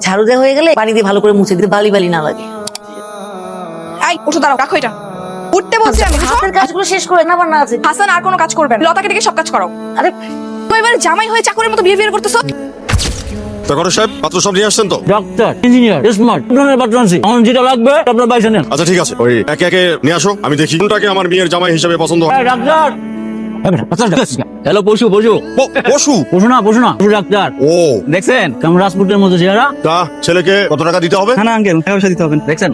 ঝাড়ু দেওয়া হয়ে গেলে পানি দিয়ে ভালো করে মুছে দিতে বালি বালি না লাগে। এই ওঠো, দাঁড়াও, রাখো এটা। উঠতে বলছি আমি। হাতের কাজগুলো শেষ করে না না আছে। হাসান আর কোনো কাজ করবেন, লতাকে ডেকে সব কাজ করাও। আরে তুমি এবারে জামাই হয়ে চাকরের মতো বিহেভিয়ার করতেছো। তখন সাহেব পাত্র সব নিয়ে আসছেন তো? ডাক্তার, ইঞ্জিনিয়ার, স্মার্ট, আপনার পাত্র আনছি। আমার যেটা লাগবে আপনার বাইসে নেন। আচ্ছা ঠিক আছে, ওই একে একে নিয়ে আসো, আমি দেখি কোনটাকে আমার মেয়ের জামাই হিসেবে পছন্দ হয়। এই ডাক্তার, হ্যালো পশু পশু পশু? পশু না পশু না পশু ডাক্তার। ও দেখছেন কেমন রাজপুতের মতো চেহারা? তা ছেলেকে কত টাকা দিতে হবে? না আঙ্কেল, টাকা পয়সা দিতে হবে। দেখছেন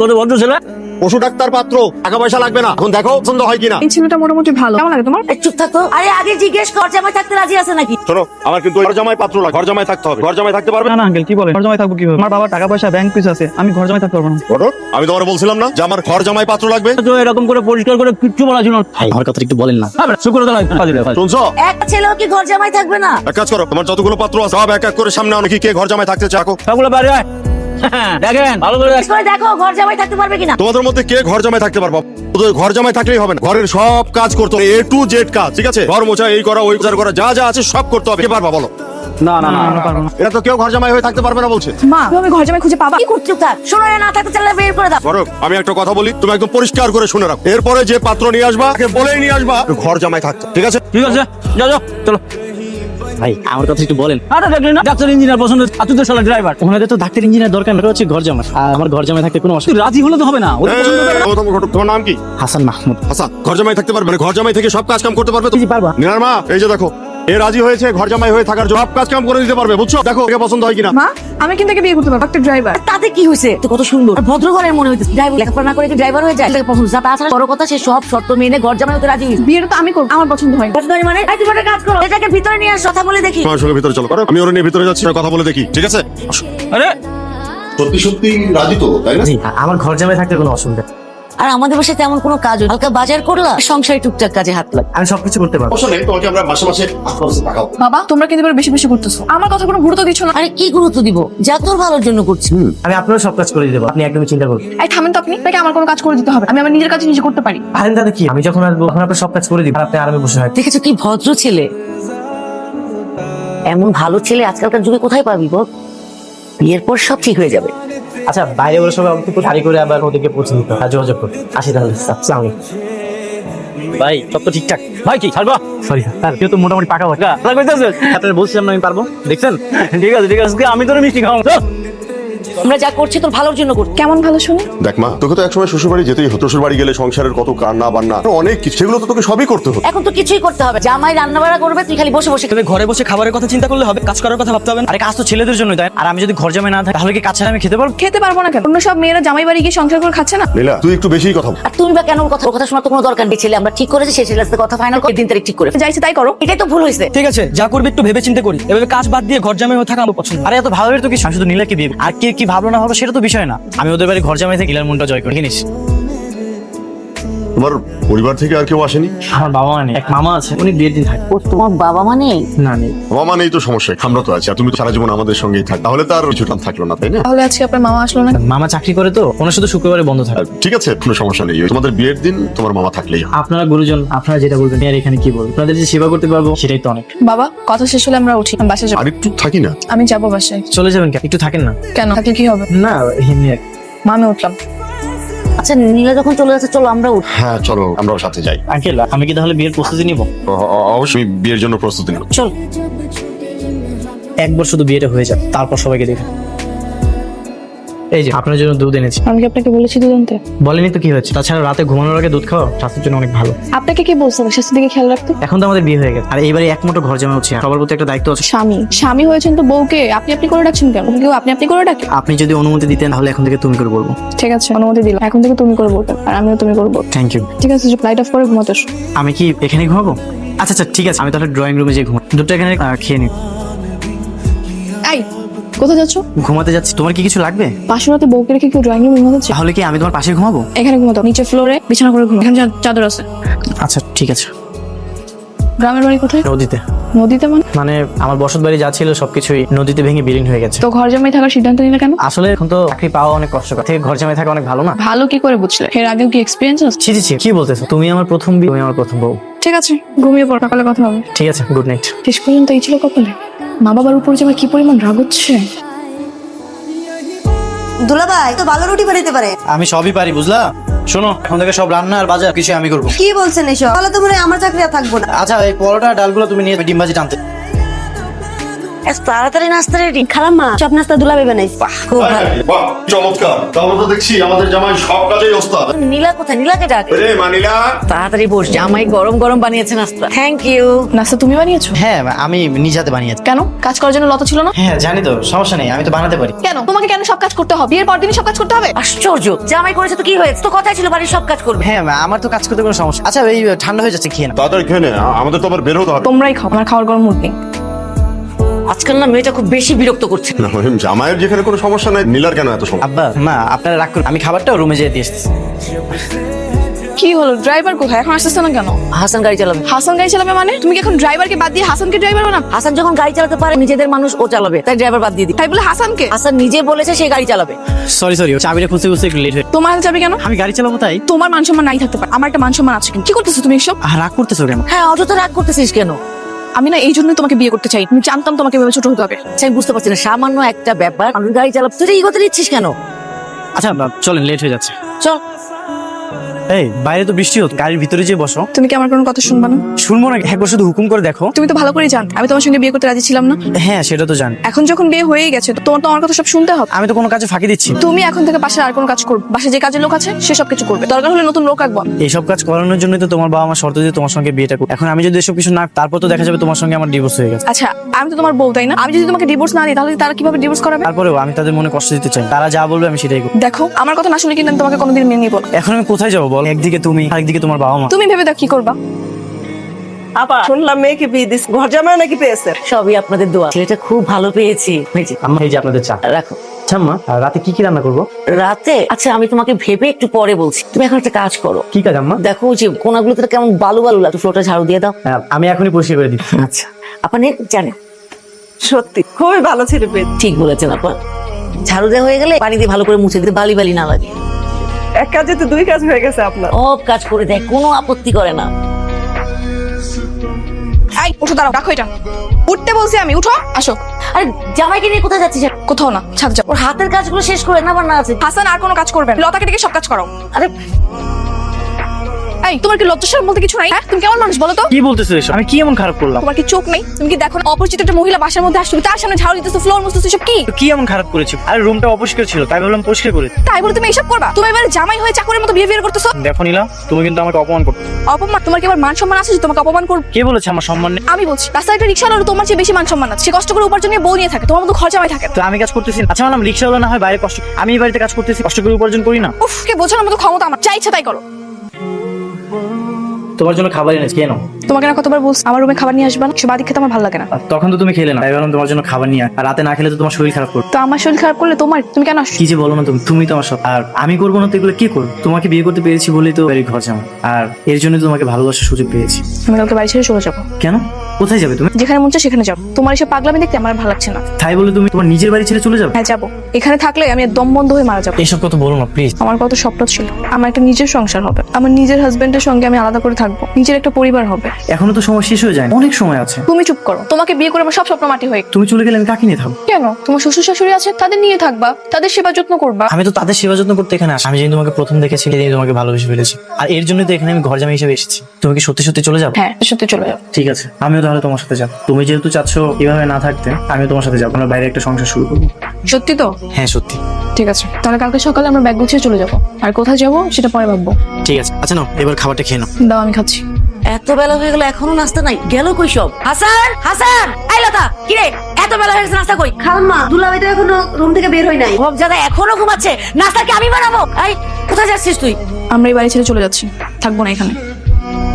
কত ভদ্র ছেলে। পশু ডাক্তার পাত্র, টাকা পয়সা লাগবে না। এখন দেখো পছন্দ হয় কিনা। এই ছেলেটা মোটামুটি ভালো, কেমন লাগে তোমার? চুপ থাকতো। আরে আগে জিজ্ঞেস কর জামাই থাকতে রাজি আছে নাকি। শোনো, আমার কিন্তু ঘর জামাই পাত্র লাগে, ঘর জামাই থাকতে হবে। ঘর জামাই থাকতে পারবে? না না আঙ্কেল, কি বলেন? ঘর জামাই থাকবো কিভাবে? আমার বাবার টাকা পয়সা ব্যাংক পিস আছে, আমি ঘর জামাই থাকতে পারবো না। আমি তোমার বলছিলাম না যে আমার ঘর জামাই পাত্র লাগবে? তো এরকম করে পরিষ্কার করে কিচ্ছু বলা ছিল না। আমার কথা একটু বলেন না। শুক্রতা শুনছো? একটা ছেলেও কি ঘর জামাই থাকবে না? এক কাজ করো, তোমার যতগুলো পাত্র আছে সব এক এক করে সামনে আনো। কে ঘর জামাই থাকতে চাকো? সবগুলো বাইরে আয়। দেখেন ভালো করে জিজ্ঞেস করে দেখো ঘর জামাই থাকতে পারবে কিনা। তোমাদের মধ্যে কে ঘর জামাই থাকতে পারবো? শুধু ঘর জামাই থাকলেই হবে না, ঘরের সব কাজ করতে হবে, A to Z কাজ, ঠিক আছে? ঘর মোছা, এই করা ওই করা, যা যা আছে সব করতে হবে। কে পারবা বলো? না না না, আমরা পারবো না। এটা তো কেউ ঘর জামাই হয়ে থাকতে পারবে না বলছে। মা, তুমি ঘর জামাই খুঁজে পাবা? কি করছো থাক, শোনো না থাকতে চাইলে বের করে দাও। বরং আমি একটা কথা বলি, তুমি একদম পরিষ্কার করে শুনে রাখো। এরপরে যে পাত্র নিয়ে আসবা তাকে বলেই নিয়ে আসবা ঘর জামাই থাকতে, ঠিক আছে? ঠিক আছে, যাও যাও চলো। ভাই আমার কথা একটু বলেন। আরে দেখলেন না ডাক্তার ইঞ্জিনিয়ার পছন্দ, আর তুই তো শালা ড্রাইভার। ওনাদের তো ডাক্তার ইঞ্জিনিয়ার দরকার, ওটা হচ্ছে ঘর জামাই। আর আমার ঘর জামাই থাকতে কোনো তুই অসুবিধা। রাজি হলে তো হবে না। ওর পছন্দ হবে না। তোমার নাম কি? হাসান মাহমুদ। হাসান ঘর জামাই থাকতে পারবে? ঘর জামাই থেকে সব কাজ কাম করতে পারবে তো? জি, পারবা। নিনার মা, এই যে দেখো, এ রাজি হয়েছে ঘর জামাই হয়ে থাকার জন্য, সব কাজ কাম করে দিতে পারবে, বুঝছো? দেখো একে পছন্দ হয় কিনা। মা, আমি কিন্তু একে বিয়ে করতে পারবো, একটা ড্রাইভার। তাতে কি হয়েছে? তো কত সুন্দর আর ভদ্র ঘরের মনে হইতেছে। ড্রাইভার লেখাপড়া না করে কি ড্রাইভার হয়ে যায়? এটাকে পছন্দ। তাছাড়া বড় কথা, সে সব শর্ত মেনে ঘর জামাই হতে রাজি হয়েছে। বিয়েটা তো আমি করবো, আমার পছন্দ হয় না। পছন্দ হয় মানে এই তুমি একটা কাজ করো, এটাকে ভিতরে নিয়ে আস, কথা বলে দেখি। তোমার সঙ্গে ভিতরে চলো, করো। আমি ওর নিয়ে ভিতরে যাচ্ছি, কথা বলে দেখি, ঠিক আছে? আরে সত্যি সত্যি রাজি তো, তাই না? জি, আমার ঘর জামাই থাকতে কোনো অসুবিধা। আর আমাদের বাসায় তেমন কোনো কাজ হয় না। হালকা বাজার করলা, সংসারে টুকটাক কাজে হাত লাগ। আমি সবকিছু করতে পারবো। অবশ্য নেই, তোমাকে আমরা মাসে মাসে টাকাও। বাবা, তোমরা কিন্তু এবার বেশি বেশি করতেছো, আমার কথা কোনো গুরুত্ব দিচ্ছ না। আরে কি গুরুত্ব দিব, যা তোর ভালোর জন্য করছি। আমি আপনারও সব কাজ করে দিতে পারবো, আপনি একদমই চিন্তা করুন। এই থামেন তো আপনি, নাকি আমার কোনো কাজ করে দিতে হবে? আমি আমার নিজের কাজ নিজে করতে পারি। আরেন দাদা কি, আমি যখন আসবো তখন আপনার সব কাজ করে দিই, আর আপনি আরামে বসে থাকবেন। দেখেছো কি ভদ্র ছেলে। এমন ভালো ছেলে আজকালকার যুগে কোথায় পাবি বল? বিয়ের পর সব ঠিক হয়ে যাবে। আচ্ছা, বাইরে ওরা সবাই অল্প গাড়ি করে আবার ওদেরকে পৌঁছে দিতে হয়, যোগাযোগ করতে। আসি তাহলে, আসসালামু আলাইকুম। ভাই সব তো ঠিকঠাক। ভাই কি ছাড়বা? সরি স্যার, কেউ তো মোটামুটি পাকা হয়। আপনার বলছিলাম না আমি পারবো, দেখছেন? ঠিক আছে ঠিক আছে, আমি তোর মিষ্টি খাওয়াবো। চল। আমরা যা করছি তোর ভালোর জন্য করছি। কেমন ভালো শুনি? দেখ মা, তোকে তো একসময় শ্বশুর বাড়ি যেতেই হতো। শ্বশুর বাড়ি গেলে সংসারের কত কান্না বান্না, আরো অনেক কিছু, সেগুলো তো তোকে সবই করতে হতো। এখন তো কিছুই করতে হবে, জামাই রান্না বাড়া করবে, তুই খালি বসে বসে তবে ঘরে বসে খাবারের কথা চিন্তা করলে হবে, কাজ করার কথা ভাবতে হবে না। আরে কাজ তো ছেলেদের জন্য, তাই? আর আমি যদি ঘর জামাই না থাকি তাহলে কি কাজ ছাড়া আমি খেতে পারবো? খেতে পারবো না কেন? অন্য সব মেয়েরা জামাই বাড়ি গিয়ে সংসার করে খাচ্ছে না? নীলা, তুই একটু বেশিই কথা বল। আর তুমি বা কেন ওর কথা শোনার তো কোনো দরকার নেই। ছেলে আমরা ঠিক করেছি, সেই ছেলের সাথে কথা ফাইনাল করে দিন তারিখ ঠিক করে যাইছে তাই করো। এটাই তো ভুল হয়েছে। ঠিক আছে, যা করবে একটু ভেবে চিন্তা করি। এভাবে কাজ বাদ দিয়ে ঘর জামাই হয়ে থাকা আমার পছন্দ। আরে এত ভাবের তো কিছু, আমি শুধু নীলাকে বিয়ে, আর কে কি ভাবলো না ভাবলো সেটা তো বিষয় না। আমি ওদের বাড়ি ঘর জামাই থেকে নীলার মনটা জয় করে কিনিস। তোমার পরিবার থেকে আর কেউ আসেনি? আমার বাবা মা নেই, এক মামা আছে, উনি বিয়ের দিন থাকে। ও তোমার বাবা মানে? না নেই। বাবা নেই তো সমস্যা, আমরা তো আছি, আর তুমি তো সারা জীবন আমাদের সঙ্গেই থাক, তাহলে তার কিছু টান থাকলো না, তাই না? তাহলে আজকে আপনার মামা আসলো না? মামা চাকরি করে তো, ওনার শুধু শুক্রবারে বন্ধ থাকে। ঠিক আছে, কোনো সমস্যা নেই, তোমাদের বিয়ের দিন তোমার মামা থাকলেই হয়। আপনারা গুরুজন, আপনারা যেটা বলবেন আর এখানে কি বলবো, আপনাদের যে সেবা করতে পারবো সেটাই তো অনেক। বাবা, কথা শেষ হলে আমরা উঠি, আমি বাসায় যাবো। আর একটু থাকি না? আমি যাবো বাসায়। চলে যাবেন কেন? একটু থাকেন না। কেন থাকলে কি হবে? না এমনি আর কি। মা, আমি উঠলাম। আচ্ছা নীলা যখন চলে যাচ্ছে চলো আমরা উঠি। হ্যাঁ চলো, আমরাও সাথে যাই। আঙ্কেল, আমি কি তাহলে বিয়ের প্রস্তুতি নিব? অবশ্যই বিয়ের জন্য প্রস্তুতি নাও। চল। একবার শুধু বিয়েটা হয়ে যাক, তারপর সবাইকে দেখে। এই যে আপনার জন্য দুধ এনেছি। আমি কি আপনাকে বলেছি দুধ আনতে? বলেনি তো কি হয়েছে? তাছাড়া রাতে ঘুমানোর আগে দুধ খাওয়া স্বাস্থ্যের জন্য অনেক ভালো। আপনাকে কি বলছেন স্বাস্থ্যের দিকে খেয়াল রাখতে? এখন তো আমাদের বিয়ে হয়ে গেছে, আর এইবারে এক মুঠো ঘর জমা হচ্ছে, সবার প্রতি একটা দায়িত্ব আছে। স্বামী হয়েছেন তো বউকে আপনি আপনি করে ডাকছেন কেন? কেউ আপনি আপনি করে ডাকে? আপনি যদি অনুমতি দিতেন তাহলে এখন থেকে তুমি করে বলবো। ঠিক আছে, অনুমতি দিলাম, এখন থেকে তুমি করে বলবেন আর আমিও তুমি করে বলবো। Thank you. ঠিক আছে, লাইট অফ করে ঘুমাতে এসো। আমি কি এখানে ঘুমাবো? আচ্ছা আচ্ছা ঠিক আছে, আমি তাহলে ড্রয়িং রুমে যেয়ে ঘুমাই। দুধটা এখানে খেয়ে নিই। এই, কোথায় যাচ্ছ? ঘুমাতে যাচ্ছি। তোমার কি কিছু লাগবে? পাশের রাতে বউকে রেখে কেউ ড্রয়িং রুমে ঘুমাতে? তাহলে কি আমি তোমার পাশে ঘুমাবো? এখানে ঘুমাতো, নিচে ফ্লোরে বিছানা করে ঘুমাও, এখানে চাদর আছে। আচ্ছা ঠিক আছে। গ্রামের বাড়ি কোথায়? নদীতে। নদীতে মানে? মানে আমার বসত বাড়ি যা ছিল সবকিছুই নদীতে ভেঙে বিলীন হয়ে গেছে। তো ঘর জামাই থাকার সিদ্ধান্ত নিলে কেন? আসলে এখন তো চাকরি পাওয়া অনেক কষ্টকর, থেকে ঘর জামাই থাকা অনেক ভালো না? ভালো কি করে বুঝলে? এর আগেও কি এক্সপিরিয়েন্স আছে? ছি ছি ছি, কি বলতেছো? তুমি আমার প্রথম বিয়ে, তুমি আমার প্রথম বউ। ঠিক আছে, ঘুমিয়ে পড়, সকালে কথা হবে। ঠিক আছে, গুড নাইট। শেষ পর্যন্ত এই ছিল কপালে। মা বাবার উপর যে আমার কি পরিমাণ রাগ হচ্ছে। দুলাভাই তো ভালো রুটি বানাইতে পারে। আমি সবই পারি বুঝলা। শোনো, এখন থেকে সব রান্না আর বাজার কিছু আমি করবো। কি বলছেন এসব? তাহলে তো মনে হয় আমার চাকরি আর থাকবো না। আচ্ছা, এই পরোটা ডালগুলো তুমি নিয়ে ডিম ভাজি টানতে। এত তাড়াতাড়ি নাস্তা রেডি? খালাম্মা সব নাস্তা দুলাভাই বানাইছে। খুব ভালো। বাহ, চমৎকার। তাহলে তো দেখছি আমাদের জামাই সব কাজেই ওস্তাদ। নীলা কোথায়? নীলাকে ডাক। রে মানিলা, তাড়াতাড়ি বস, জামাই গরম গরম বানিয়েছে নাস্তা। Thank you. নাস্তা তুমি বানিয়েছো? হ্যাঁ, আমি নিজ হাতে বানিয়েছি। কেন? কাজ করার জন্য লতা ছিল না? হ্যাঁ জানি তো, সমস্যা নেই, আমি তো বানাতে পারি। কেন তোমাকে কেন সব কাজ করতে হবে? বিয়ের পর দিনই সব কাজ করতে হবে? আশ্চর্য, জামাই করেছে তো কি হয়েছে? তো কথাই ছিল বাড়ির সব কাজ করবে। হ্যাঁ আমার তো কাজ করতে কোনো সমস্যা। আচ্ছা, এই ঠান্ডা হয়ে যাচ্ছে, খেয়ে না। তাড়াতাড়ি খেয়ে নে, আমাদের তো আবার বের হতে হবে। তোমরাই খাও, আমার খাওয়ার কোনো মুড নেই। আজকাল না মেয়েটা খুব বেশি বিরক্ত করছে। না, জামাইয়ের যেখানে কোনো সমস্যা নাই, নীলার কেন এত সমস্যা? আব্বা মা, আপনারা রাগ করুন, আমি খাবারটা রুমে যেয়ে দিয়ে এসেছি। কি হলো? ড্রাইভার কোথায়? এখন আসতেছে না কেন? হাসান গাড়ি চালাবে। হাসান গাড়ি চালাবে মানে? তুমি কি এখন ড্রাইভারকে বাদ দিয়ে হাসানকে ড্রাইভার বানাবে? হাসান যখন গাড়ি চালাতে পারে, নিজেদের মানুষ ও চালাবে, তাই ড্রাইভার বাদ দিয়ে দিই। তাই বলে হাসানকে? হাসান নিজে বলেছে সে গাড়ি চালাবে। সরি, চাবিটা খুঁজতে খুঁজতে একটু লেট হয়ে। তোমার হাতে যাবে কেন? আমি গাড়ি চালাবো তাই। তোমার মান সম্মান নাই থাকতে পারে, আমার একটা মান সম্মান আছে। কিন্তু কি করতেছো তুমি এসব? রাগ করতেছো কেন? হ্যাঁ, অযথা রাগ করতেছিস কেন? আমি না এই জন্যই তোমাকে বিয়ে করতে চাই। আমি জানতাম তোমাকে এভাবে ছোট হতে হবে। আচ্ছা, আমি বুঝতে পারছি না, সামান্য একটা ব্যাপার আমি গাড়ি চালাবো, তুই ইগোতে নিচ্ছিস কেন? আচ্ছা চলেন, লেট হয়ে যাচ্ছে। চল। এই বাইরে তো বৃষ্টি হতো, গাড়ির ভিতরে যে বসো। তুমি কি আমার কোনো কথা শুনবা না? শুনবো না, একবার শুধু হুকুম করে দেখো। তুমি তো ভালো করেই জানতে আমি তোমার সঙ্গে বিয়ে করতে রাজি ছিলাম না। হ্যাঁ সেটা তো জানি। এখন যখন বিয়ে হয়েই গেছে, তো তোমার তো আমার কথা সব শুনতে হবে। আমি তো কোনো কাজে ফাঁকি দিচ্ছি না। তুমি এখন থেকে বাসায় আর কোনো কাজ করবে? বাসায় যে কাজের লোক আছে সে সব কিছু করবে। দরকার হলে নতুন লোক রাখবো। এইসব কাজ করানোর জন্যই তো তোমার বাবা আমার শর্ত দিয়ে তোমার সঙ্গে বিয়েটা করো। এখন আমি যদি এসব কিছু না, তারপর তো দেখা যাবে তোমার সঙ্গে আমার ডিভোর্স হয়ে গেছে। আচ্ছা, আমি তো তোমার বউ, তাই না? আমি যদি তোমাকে ডিভোর্স না দিই তাহলে তারা কিভাবে ডিভোর্স করাবে? তারপরেও আমি তাদের মনে কষ্ট দিতে চাই, তারা যা বলবে আমি সেটাই করবো। দেখো, আমার কথা না শুনে কিন্তু আমি তোমাকে কোনোদিন মেনে নিব না। এখন আমি কোথায় যাবো বল? একদিকে তুমি, আরেকদিকে তোমার বাবা মা। তুমি ভেবে দেখো কি করবা। আপা শুনলাম মেয়েকে বিয়ে দিস, ঘর জামাই নাকি পেয়েছে? সবই আপনাদের দোয়া। ছেলেটা খুব ভালো পেয়েছি। এই যে, আম্মা, এই যে আপনাদের চা। রাখো। আচ্ছা আম্মা, রাতে কি রান্না করবো? রাতে? আচ্ছা, আমি তোমাকে ভেবে একটু পরে বলছি। তুমি এখন একটা কাজ করো। কি কাজ আম্মা? দেখো যে কোনাগুলোতে কেমন বালু বালু লাগে, ফ্লোরটা ঝাড়ু দিয়ে দাও। আমি এখনই পরিষ্কার করে দিচ্ছি। আচ্ছা, আপনি জানেন সত্যি খুবই ভালো ছেলে পেয়ে। ঠিক বলেছেন আপা। ঝাড়ু দেওয়া হয়ে গেলে পানি দিয়ে ভালো করে মুছে দিতে, বালি বালি না লাগে। এক কাজে তো দুই কাজ হয়ে গেছে আপনার। সব কাজ করে দেয়, কোনো আপত্তি করে না। এই উঠো, দাঁড়াও, রাখো এটা। উঠতে বলছি আমি, উঠো, আসো। আরে জামাইকে নিয়ে কোথায় যাচ্ছিস? কোথাও না, ছাদ যাও। ওর হাতের কাজগুলো শেষ করে না, আবার না আছে। হাসান আর কোনো কাজ করবে না, লতাকে ডেকে সব কাজ করো। আরে এই, তোমার কি লজ্জাশরম বলতে কিছু নাই? হ্যাঁ, তুমি কেমন মানুষ বলো তো? কি বলতেছো এসব? আমি কি এমন খারাপ করলাম? তোমার কি চোখ নেই? তুমি কি দেখো না অপরিচিত একটা মহিলা বাসার মধ্যে আসছে, তার সামনে ঝাড়ু দিতেছো, ফ্লোর মুছতেছো, সব কি? কি এমন খারাপ করেছি? আরে রুমটা অপরিষ্কার ছিল, তাই ভাবলাম পরিষ্কার করে। তাই বলে তুমি এইসব করবা? তুমি এবারে জামাই হয়ে চাকরের মতো বিহেভিয়ার করতেছো। দেখো নীলা, তুমি কিন্তু আমাকে অপমান করতে। অপমান? তোমার কি আবার মান সম্মান আছে যে তোমাকে অপমান করবে? কে বলেছে আমার সম্মান নেই? আমি বলছি, রাস্তায় একটা রিক্সাওয়ালা তোমার চেয়ে বেশি মান সম্মান আছে। সে কষ্ট করে উপার্জন নিয়ে বউ নিয়ে থাকে, তোমার মতো ঘর জামাই থাকে না। তো আমি কাজ করতেছি না। আচ্ছা মানলাম রিক্সাওয়ালা না হয় বাইরে কষ্ট, আমি এই বাড়িতে কাজ করতেছি, কষ্ট করে উপার্জন করি না। উফ, কে বোঝানোর মতো ক্ষমতা আমার? যা ইচ্ছা তাই করো। তোমার জন্য খাবার এনেছি, কেন? তোমাকে না কতবার বলছি আমার রুমে খাবার নিয়ে আসবা না? সে বাড়ি খেতে আমার ভালো লাগে না। তখন তো তুমি খেলে না, তাই ভাবলাম তোমার জন্য খাবার নিয়ে আর রাতে না খেলে তো তোমার শরীর খারাপ করবে। তো আমার শরীর খারাপ করলে তোমার, তুমি কেন আসছো? কি যে বলো না তুমি, তুমি তো আমার সব। আর আমি করবো না তো এগুলো কি করবো? তোমাকে বিয়ে করতে পেরেছি বলেই তো বাড়ির ঘর জামা, আর এর জন্য তোমাকে ভালোবাসার সুযোগ পেয়েছি। আমি কালকে বাড়ি ছেড়ে চলে যাবো। কেন? কোথায় যাবে তুমি? যেখানে মন চায় সেখানে যাবো। তোমার এসব পাগলামি দেখতে আমার ভালো লাগছে না। তাই বলে তুমি তোমার নিজের বাড়ি ছেড়ে চলে যাবে? হ্যাঁ যাবো। এখানে থাকলে আমি দম বন্ধ হয়ে মারা যাবো। এইসব কথা বলো না প্লিজ। আমার কত স্বপ্ন ছিল, আমার একটা নিজের সংসার হবে, আমার নিজের হাজবেন্ডের সঙ্গে আমি আলাদা করে থাকবো, নিজের একটা পরিবার হবে। এখনো তো সময় শেষ হয়ে যায়, অনেক সময় আছে। তুমি চুপ করো। তোমাকে বিয়ে করে আমার সব স্বপ্ন মাটি হয়ে। তুমি চলে গেলে আমি কাকে নিয়ে থাকবো? কেন? তোমার শ্বশুর শাশুড়ি আছে, তাদের নিয়ে থাকবা, তাদের সেবা যত্ন করবা। আমি তো তাদের সেবা যত্ন করতে এখানে আসি। আমি যেদিন তোমাকে প্রথম দেখেছি সেদিন তোমাকে ভালোবেসে ফেলেছি, আর এর জন্যই তো এখানে আমি ঘর জামাই হিসেবে এসেছি। তুমি কি সত্যি সত্যি চলে যাবে? হ্যাঁ, সত্যি চলে যাবো। ঠিক আছে, আমিও তাহলে তোমার সাথে যাবো। তুমি যেহেতু চাচ্ছ এভাবে না থাকতে, আমিও তোমার সাথে যাবো। আমরা বাইরে একটা সংসার শুরু করবো। সত্যি তো? হ্যাঁ সত্যি। ঠিক আছে, তাহলে কালকে সকালে আমরা ব্যাগ গুছিয়ে চলে যাবো। আর কোথায় যাবো সেটা পরে ভাববো। ঠিক আছে, আচ্ছা নাও এবার খাবারটা খেয়ে নাও। দাও, আমি খাচ্ছি। এত বেলা হয়ে গেল এখনো নাস্তা নাই, গেল কই সব? হাসান, হাসান, এই লতা, কি রে এত বেলা হয়ে গেছে, নাস্তা কই? খালাম্মা দুলাভাই তো এখনো রুম থেকে বের হয় নাই। সব জায়গায় এখনো ঘুমাচ্ছে, নাস্তা কি আমি বানাবো? এই কোথায় যাচ্ছিস তুই? আমরা এই বাড়ি ছেড়ে চলে যাচ্ছি, থাকবো না এখানে।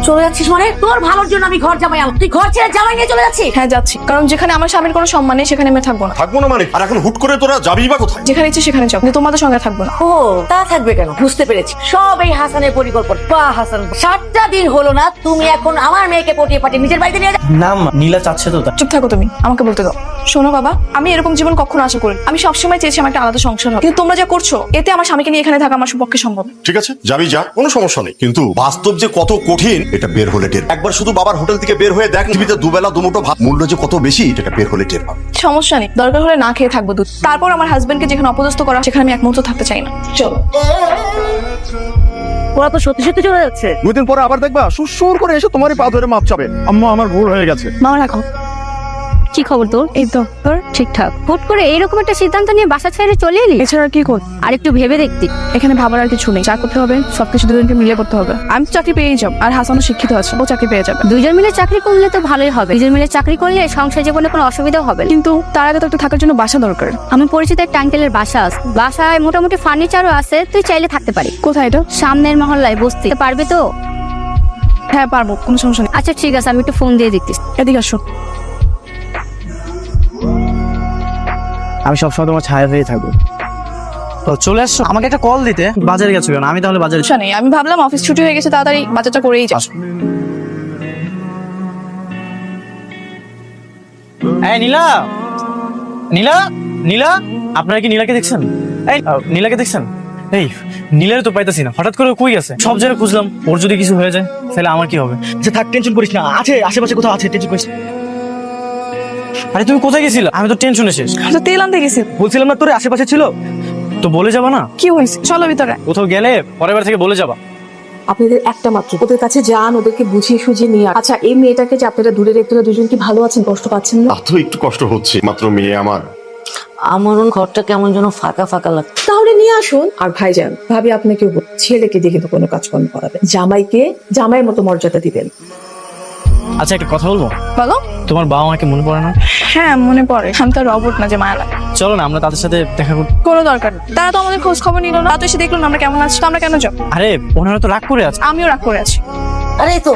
চলে যাচ্ছিস মানে? তোর ভালোর জন্য আমি ঘর জামাই আনলাম, তুই ঘর ছেড়ে জামাই নিয়ে চলে যাচ্ছিস? হ্যাঁ যাচ্ছি, কারণ যেখানে আমার স্বামীর কোনো সম্মান নেই সেখানে আমি থাকবো না। থাকবো না মানে? আর এখন হুট করে তোরা যাবি বা কোথায়? যেখানে ইচ্ছে সেখানে যাবো, কিন্তু তোমাদের সঙ্গে থাকবো না। ও তা থাকবে কেন? বুঝতে পেরেছি, সব এই হাসানের পরিকল্পনা। বাহ হাসান, 7টা দিন হলো না তুমি এখন আমার মেয়েকে পটিয়ে পাঠিয়ে নিজের বাড়িতে নিয়ে যা। না মা, নীলা চাচ্ছে তো তাই। চুপ থাকো তুমি, আমাকে বলতে দাও। শোনো বাবা, আমি এরকম জীবন কখনো আশা করি। আমি সবসময় চেয়েছি আমার একটা আলাদা সংসার হবে, কিন্তু তোমরা যা করছো এতে আমার স্বামীকে নিয়ে এখানে থাকা আমার পক্ষে সম্ভব না। ঠিক আছে, যাবি যা, কোনো সমস্যা নেই, কিন্তু বাস্তব যে কত কঠিন এটা বের হলে টের একবার শুধু বাবার হোটেল থেকে বের হয়ে দেখ টিভিতে দুবেলা দুমুঠো ভাত মূল্য যে কত বেশি এটা বের হলে টের পাবে। সমস্যা নেই, দরকার হলে না খেয়ে থাকবো দুধ। তারপর আমার হাজবেন্ডকে যেখানে অপদস্থ করা সেখানে আমি এক মুহূর্ত থাকতে চাই না। চলো। ওরা তো সত্যি সত্যি চলে যাচ্ছে। 2 দিন পরে আবার দেখবা সুর করে এসে তোমারই পা ধরে মাপ চাবে, আম্মা আমার ভুল হয়ে গেছে। মামা রাখো। কি খবর তোর? এই তো তোর ঠিকঠাক। হুট করে এইরকম একটা সিদ্ধান্ত নিয়ে বাসা ছেড়ে চলে এলি? এছাড়া কি কর? আর একটু ভেবে দেখতি। এখানে ভাবার আর কিছু নেই, যা করতে হবে সবকিছু দুজনকে মিলে করতে হবে। আমি তো চাকরি পেয়েই যাব, আর হাসানও শিক্ষিত আছে, ও চাকরি পেয়ে যাবে। দুইজন মিলে চাকরি করলে তো ভালোই হবে। দুইজন মিলে চাকরি করলে সংসার জীবনে কোনো অসুবিধাও হবে না। কিন্তু তার আগে তো একটা থাকার জন্য বাসা দরকার। আমি পরিচিত একটা আঙ্কেলের বাসা আছে, বাসায় মোটামুটি ফার্নিচারও আছে, তুই চাইলে থাকতে পারি। কোথায় এটা? সামনের মহল্লায় বসতে পারবি তো? হ্যাঁ পারবো, কোনো সমস্যা নেই। আচ্ছা ঠিক আছে, আমি একটু ফোন দিয়ে দিচ্ছি। এদিকে আসো। আমি সবসময় তোমার ছায়া হয়ে থাকবো। তো চলে আসছো, আমাকে একটা কল দিতে। বাজারে গেছো কেন? আমি তাহলে বাজারে সমস্যা নেই, আমি ভাবলাম অফিস ছুটি হয়ে গেছে, তাড়াতাড়ি বাজারটা করেই যাস। এই নীলা, নীলা, নীলা, আপনারা কি নীলাকে দেখছেন? এই নীলাকে দেখছেন? এই নীলার তো পাইতাছি না, হঠাৎ করে কই গেছে? সব জায়গায় খুঁজলাম, ওর যদি কিছু হয়ে যায় তাহলে আমার কি হবে? আচ্ছা থাক, টেনশন করিস না, আছে আশেপাশে কোথাও আছে, টেনশন করিস না। আরে তুমি কোথায় গেছিলা? আমি তো টেনশনে শেষ। তো তেল আনতে গেছি। বলছিলাম না তোর আশেপাশে ছিল, তো বলে যাবা না? কি হয়েছে? চলো ভিতরে। কোথাও গেলে পরের বার থেকে বলে যাবা। আপনাদের একটা মাত্র, ওদের কাছে যান, ওদেরকে বুঝিয়ে সুঝিয়ে নিয়ে। আচ্ছা এই মেয়েটাকে যে আপনারা দূরে রেখে দুজন কি ভালো আছেন? কষ্ট পাচ্ছেন না? তো একটু কষ্ট হচ্ছে, মাত্র মেয়ে আমার। আমার ঘরটা কেমন যেন ফাঁকা ফাঁকা লাগছে। তাহলে নিয়ে আসুন। আর ভাইজান, ভাবি আপনাকে ছেলেকে দিয়ে কিন্তু কোনো কাজকর্ম করাবেন, জামাইকে জামাইয়ের মতো মর্যাদা দিবেন। আচ্ছা একটা কথা বলবো? বলো। তোমার বাবা মাকে মনে পড়ে না? হ্যাঁ মনে পড়ে, আমি তো রবট না যে মায়া লাগে। চলো না আমরা তাদের সাথে দেখা করি। কোনো দরকার নেই, তারা তো আমাদের খোঁজ খবর নিল না, তো এসে দেখলো না আমরা কেমন আছি, তো আমরা কেন যাবো? আরে ওনারা তো রাগ করে আছে। আমিও রাগ করে আছি। আরে এই তো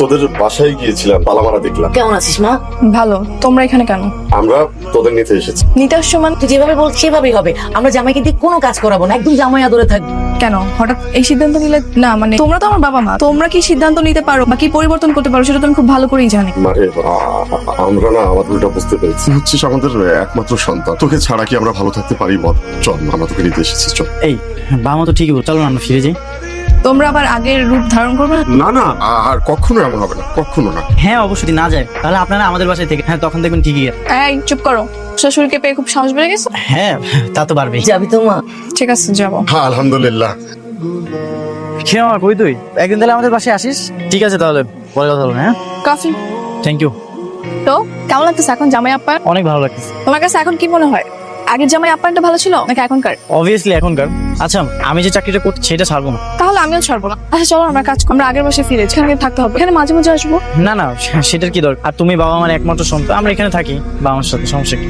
তোদের বাসায় গিয়েছিলাম, পালামারা দেখলাম। কেমন আছিস মা? ভালো। তোমরা এখানে কেন? আমরা তোদের নিতে এসেছি। নিতে আসছো মানে? তুই যেভাবে বলছিস সেভাবেই হবে। আমরা জামাইকে দিয়ে কোনো কাজ করাবো না, একদম জামাই আদরে থাকবো। কেন হঠাৎ এই সিদ্ধান্ত নিলে? না মানে তোমরা তো আমার বাবা মা, তোমরা কি সিদ্ধান্ত নিতে পারো বা কি পরিবর্তন করতে পারো সেটা তো আমি খুব ভালো করেই জানি। মানে আমরা না আমাদের ওটা বুঝতে পেরেছি, হচ্ছিস আমাদের একমাত্র সন্তান, তোকে ছাড়া কি আমরা ভালো থাকতে পারি বল? চল আমরা তোকে নিতে এসেছি, চল। এই বাবা মা তো ঠিকই বল, চলো না আমরা ফিরে যাই। তোমরা আবার আগের রূপ ধারণ করবে না? না না, আর কখনো এমন হবে না, কখনো না। হ্যাঁ অবশ্যই না যায়, তাহলে আপনারা আমাদের বাসায় থেকে, হ্যাঁ তখন দেখবেন ঠিকই আছে। এই চুপ করো, শ্বশুরকে পেয়ে খুব সাহস বেড়ে গেছে। হ্যাঁ তা তো পারবেই। যাবি তো মা? ঠিক আছে যাবো। হ্যাঁ আলহামদুলিল্লাহ। খেয়ে আমার কই তুই একদিন তাহলে আমাদের বাসায় আসিস? ঠিক আছে তাহলে পরে কথা বলবো। হ্যাঁ কফি। Thank you. তো কেমন লাগতেছে এখন জামাই আপ্যায়ন? অনেক ভালো লাগতেছে। তোমার কাছে এখন কি মনে হয়, আগের জামাই আপ্যায়নটা ভালো ছিল নাকি এখনকার? অবভিয়াসলি এখনকার। আচ্ছা আমি যে চাকরিটা করছি সেটা ছাড়বো না। তাহলে আমিও ছাড়বো না। আচ্ছা চলো আমরা কাজ করি, আমরা আগের বসে ফিরে এখানে থাকতে হবে, এখানে মাঝে মাঝে আসবো। না না সেটার কি দরকার? আর তুমি বাবা আমার একমাত্র সন্তান, আমরা এখানে থাকি বাবা মার সাথে, সমস্যা কি?